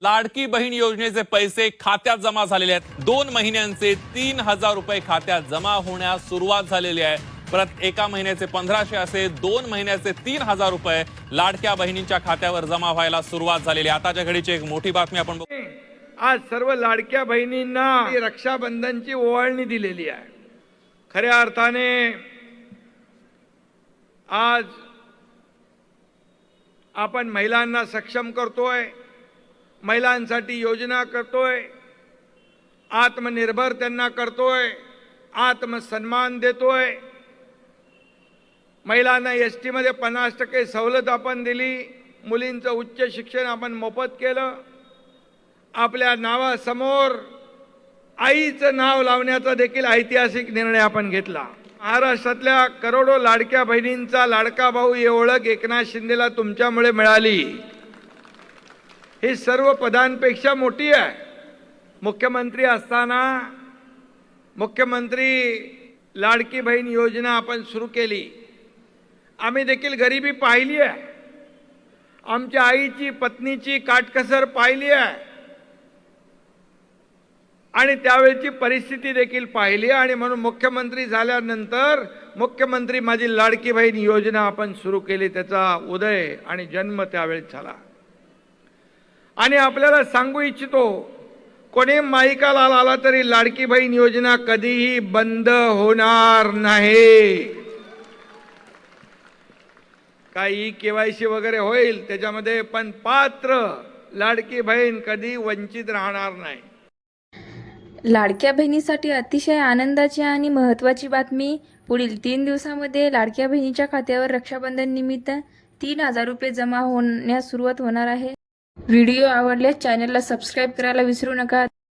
लाडकी बहीण योजनेचे पैसे खात्यात जमा झालेले आहेत। 2 महिन्यांचे 3,000 रुपये खात्यात जमा होण्यास सुरुवात झालेली आहे। परत एका महिन्याचे 1,500 असे 2 महिन्याचे 3,000 रुपये लाडक्या बहिणींच्या खात्यावर जमा व्हायला सुरुवात झालेली आहे। आताच्या घडीची एक मोठी बातमी आपण बघू। आज सर्व लाडक्या बहिणींना रक्षाबंधनची ओवाळणी दिलेली आहे। खऱ्या अर्थाने आज आपण महिलांना सक्षम करतोय, महिलांसाठी योजना करतोय, आत्मनिर्भर त्यांना करतोय, आत्मसन्मान देतोय। महिलांना एसटी मध्ये 50% सवलत आपण दिली, मुलींचं उच्च शिक्षण आपण मोफत केलं। आपल्या नावासमोर आईचं नाव लावण्याचा देखील ऐतिहासिक निर्णय आपण घेतला। महाराष्ट्रातल्या करोडो लाडक्या बहिणींचा लाडका भाऊ ही ओळख एकनाथ शिंदेला तुमच्यामुळे मिळाली। ही सर्व पदांपेक्षा मोठी आहे। मुख्यमंत्री असताना मुख्यमंत्री लाडकी बहीण योजना आपण सुरू केली। आम्ही देखील गरिबी पाहिली आहे, आमच्या आईची पत्नीची काटकसर पाहिली आहे आणि त्यावेळची परिस्थिती देखील पाहिली आणि म्हणून मुख्यमंत्री झाल्यानंतर मुख्यमंत्री माझी लाडकी बहीण योजना आपण सुरू केली। त्याचा उदय आणि जन्म त्यावेळेस झाला। आणि आपल्याला सांगू इच्छितो, कोणी माईकाला आला तरी लाडकी बहीण योजना कधीही बंद होणार नाही। काही केवायसी वगैरे होईल त्याच्यामध्ये, पण पात्र लाडकी बहीण कधी वंचित राहणार नाही। लाडक्या बहिणीसाठी अतिशय आनंदाची आणि महत्त्वाची बातमी। पुढील 3 दिवसांमध्ये लाडक्या बहिणीच्या खात्यावर रक्षाबंधन निमित्त 3,000 रुपये जमा होण्यास सुरुवात होणार आहे। व्हिडिओ आवडल्यास चॅनलला सबस्क्राईब करायला विसरू नका।